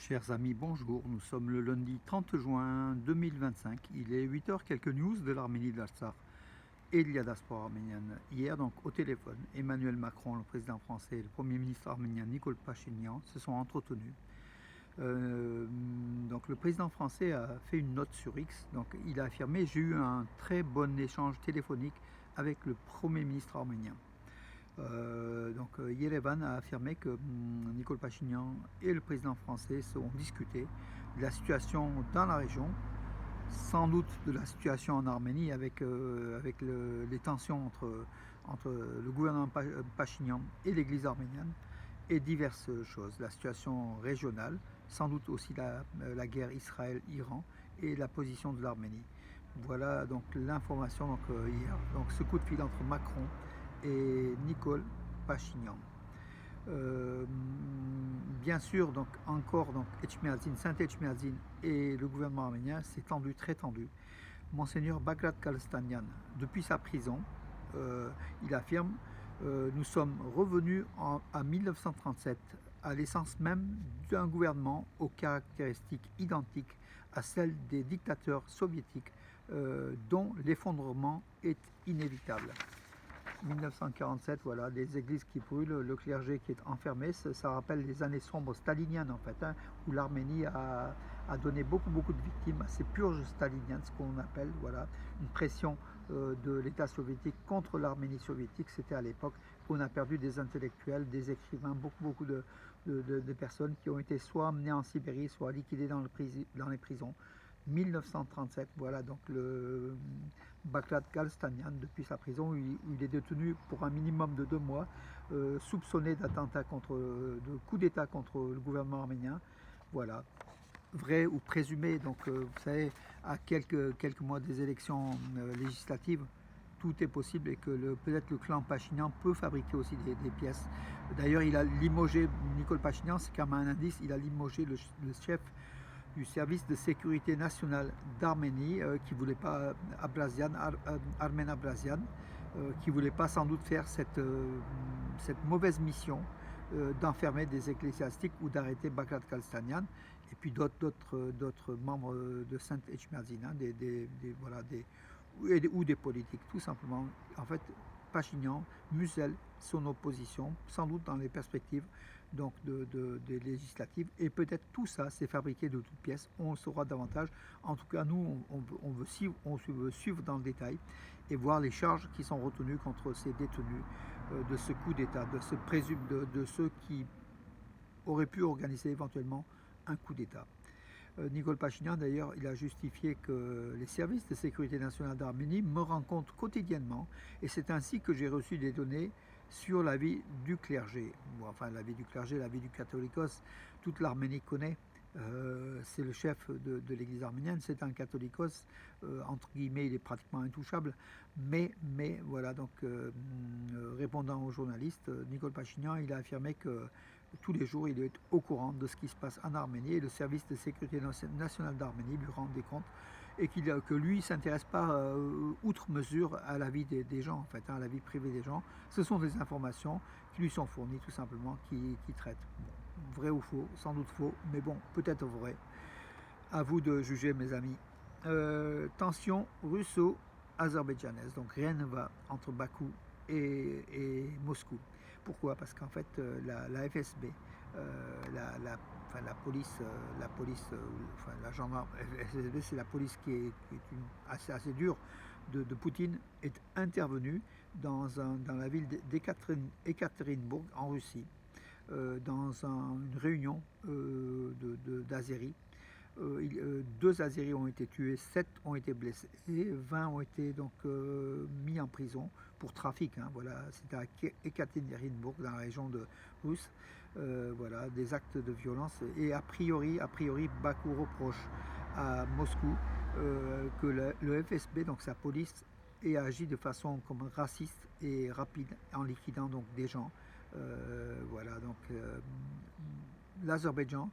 Chers amis, bonjour. Nous sommes le lundi 30 juin 2025. Il est 8 heures. Quelques news de l'Arménie de l'Artsakh et de la diaspora arménienne. Hier, donc, au téléphone, Emmanuel Macron, le président français, et le premier ministre arménien Nikol Pachinian se sont entretenus. Donc, le président français a fait une note sur X. Donc, il a affirmé: j'ai eu un très bon échange téléphonique avec le premier ministre arménien. Yerevan a affirmé que Nikol Pachinian et le président français ont discuté de la situation dans la région, sans doute de la situation en Arménie avec les tensions entre le gouvernement Pachinian et l'église arménienne et diverses choses. La situation régionale, sans doute aussi la guerre Israël-Iran et la position de l'Arménie. Voilà donc l'information hier. Donc ce coup de fil entre Macron et Nikol Pachinian. Bien sûr, donc encore Etchmiadzin, Saint-Etchmiadzin et le gouvernement arménien, c'est tendu, très tendu. Monseigneur Bagrat Kalstanian, depuis sa prison, il affirme: nous sommes revenus à 1937, à l'essence même d'un gouvernement aux caractéristiques identiques à celles des dictateurs soviétiques, dont l'effondrement est inévitable. 1947, voilà, des églises qui brûlent, le clergé qui est enfermé, ça rappelle les années sombres staliniennes en fait, où l'Arménie a donné beaucoup de victimes à ces purges staliniennes, ce qu'on appelle, voilà, une pression de l'État soviétique contre l'Arménie soviétique. C'était à l'époque où on a perdu des intellectuels, des écrivains, beaucoup de personnes qui ont été soit amenées en Sibérie, soit liquidées dans les prisons. 1937, voilà, donc le Bagrat Kalstanian, depuis sa prison, où il est détenu pour un minimum de 2 mois, soupçonné d'attentat de coup d'État contre le gouvernement arménien. Voilà, vrai ou présumé. Donc, vous savez, à quelques mois des élections législatives, tout est possible et que peut-être le clan Pachinian peut fabriquer aussi des pièces. D'ailleurs, il a limogé Nikol Pachinian, c'est quand même un indice, il a limogé le chef du service de sécurité nationale d'Arménie, qui ne voulait pas, Armen Abrazian, qui ne voulait pas sans doute faire cette mauvaise mission d'enfermer des ecclésiastiques ou d'arrêter Bagrat Kalstanian, et puis d'autres membres de Saint-Etchmiadzin, voilà, ou des politiques, tout simplement. En fait, Pachinian muselle son opposition, sans doute dans les perspectives donc des législatives, et peut-être tout ça c'est fabriqué de toutes pièces. On le saura davantage. En tout cas, nous on veut suivre dans le détail et voir les charges qui sont retenues contre ces détenus de ce coup d'État, de ceux qui auraient pu organiser éventuellement un coup d'État. Nikol Pachinian, d'ailleurs, il a justifié que les services de sécurité nationale d'Arménie me rencontrent quotidiennement, et c'est ainsi que j'ai reçu des données sur la vie du clergé. Bon, enfin, la vie du clergé, la vie du catholicos, toute l'Arménie connaît. C'est le chef de l'église arménienne, c'est un catholicos, entre guillemets, il est pratiquement intouchable, mais voilà, donc répondant aux journalistes, Nikol Pachinian, il a affirmé que tous les jours il est au courant de ce qui se passe en Arménie, et le service de sécurité nationale d'Arménie lui rend des comptes, et que lui ne s'intéresse pas outre mesure à la vie des gens, en fait, à la vie privée des gens. Ce sont des informations qui lui sont fournies, tout simplement, qui traite. Bon, vrai ou faux, sans doute faux, mais bon, peut-être vrai. À vous de juger, mes amis. Tension russo-azerbaïdjanaise. Donc rien ne va entre Bakou et Moscou. Pourquoi? Parce qu'en fait, la FSB, la police, la gendarme, FSB, c'est la police qui est assez dure de Poutine, est intervenue dans la ville d'Ekaterinbourg, en Russie, dans une réunion d'Azéris. 2 Azéris ont été tués, 7 ont été blessés, 20 ont été donc mis en prison pour trafic. Voilà, c'était à Ekaterinbourg, dans la région de Russe. Voilà, des actes de violence. Et a priori, Bakou reproche à Moscou que le FSB, donc sa police, ait agi de façon comme raciste et rapide en liquidant donc des gens. Voilà, donc l'Azerbaïdjan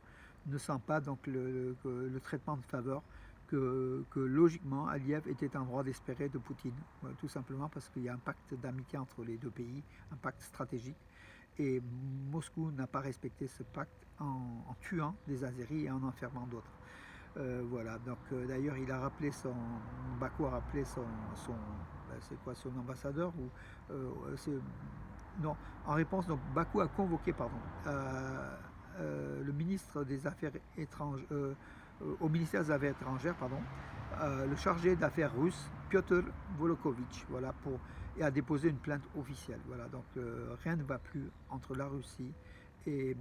ne sent pas donc le traitement de faveur que logiquement Aliyev était en droit d'espérer de Poutine, tout simplement parce qu'il y a un pacte d'amitié entre les deux pays, un pacte stratégique, et Moscou n'a pas respecté ce pacte en tuant des Azéris et en enfermant d'autres. Voilà, donc d'ailleurs il a rappelé Bakou a rappelé c'est quoi, son ambassadeur ou non, en réponse, donc Bakou a convoqué, le ministre des Affaires étrangères, au ministère des Affaires étrangères, le chargé d'affaires russe, Piotr Volokovitch, voilà, et a déposé une plainte officielle. Voilà, donc rien ne va plus entre la Russie et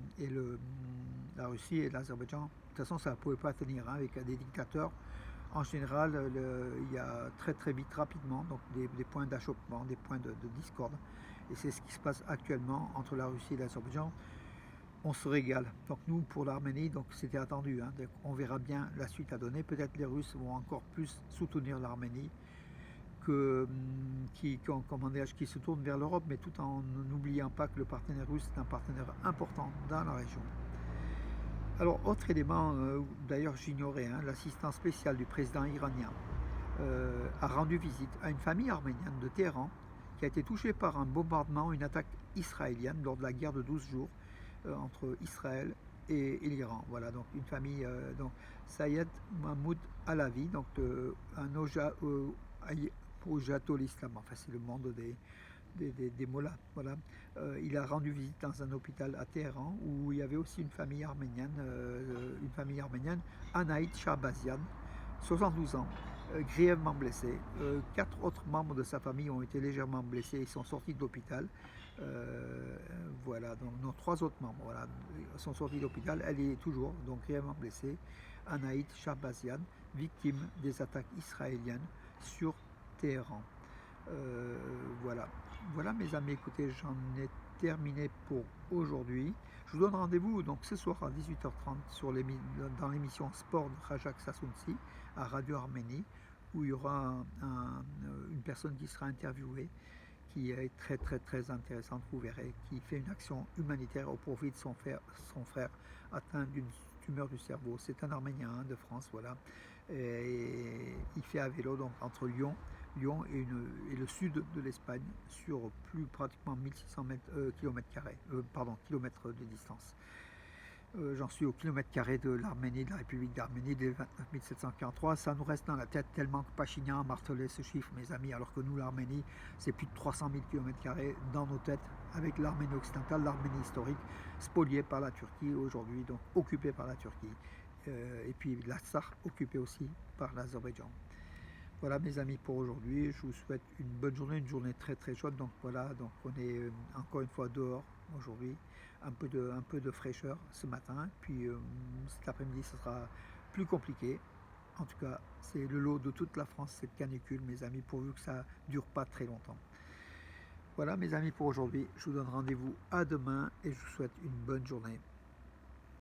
la Russie et l'Azerbaïdjan. De toute façon, ça ne pouvait pas tenir, hein, avec des dictateurs. En général, il y a très très vite, rapidement, donc des points d'achoppement, des points de discorde. Et c'est ce qui se passe actuellement entre la Russie et l'Azerbaïdjan. On se régale. Donc nous, pour l'Arménie, donc c'était attendu, hein. Donc, on verra bien la suite à donner. Peut-être les Russes vont encore plus soutenir l'Arménie qui se tourne vers l'Europe, mais tout en n'oubliant pas que le partenaire russe est un partenaire important dans la région. Alors, autre élément, d'ailleurs j'ignorais, hein, l'assistant spécial du président iranien a rendu visite à une famille arménienne de Téhéran qui a été touchée par un bombardement, une attaque israélienne lors de la guerre de 12 jours entre Israël et l'Iran. Voilà, donc une famille, donc Sayed Mahmoud Alavi, donc un Ojatul Islam, enfin c'est le monde des mollahs. Voilà. Il a rendu visite dans un hôpital à Téhéran où il y avait aussi une famille arménienne, Anaït Shahbazian, 72 ans, grièvement blessée. 4 autres membres de sa famille ont été légèrement blessés et sont sortis de l'hôpital. Voilà, donc nos 3 autres membres, voilà, sont sortis de l'hôpital. Elle est toujours donc grièvement blessée. Anaït Shahbazian, victime des attaques israéliennes sur Téhéran. Voilà. Voilà mes amis, écoutez, j'en ai terminé pour aujourd'hui. Je vous donne rendez-vous donc ce soir à 18h30 dans l'émission Sport de Rajak Sassounsi à Radio Arménie, où il y aura une personne qui sera interviewée, qui est très très très intéressante, vous verrez, qui fait une action humanitaire au profit de son frère atteint d'une tumeur du cerveau. C'est un Arménien, hein, de France, voilà. Et il fait à vélo donc entre Lyon et le sud de l'Espagne sur pratiquement 1600 kilomètres de distance. J'en suis au kilomètre carré de l'Arménie, de la République d'Arménie, des 29 743. Ça nous reste dans la tête tellement que Pachinian a martelé ce chiffre, mes amis, alors que nous, l'Arménie, c'est plus de 300 000 km dans nos têtes, avec l'Arménie occidentale, l'Arménie historique, spoliée par la Turquie aujourd'hui, donc occupée par la Turquie. Et puis l'Artsakh occupée aussi par l'Azerbaïdjan. Voilà mes amis pour aujourd'hui, je vous souhaite une bonne journée, une journée très très chaude. Donc voilà, donc on est encore une fois dehors aujourd'hui, un peu de fraîcheur ce matin, puis cet après-midi ce sera plus compliqué. En tout cas, c'est le lot de toute la France, cette canicule, mes amis, pourvu que ça ne dure pas très longtemps. Voilà mes amis pour aujourd'hui, je vous donne rendez-vous à demain et je vous souhaite une bonne journée.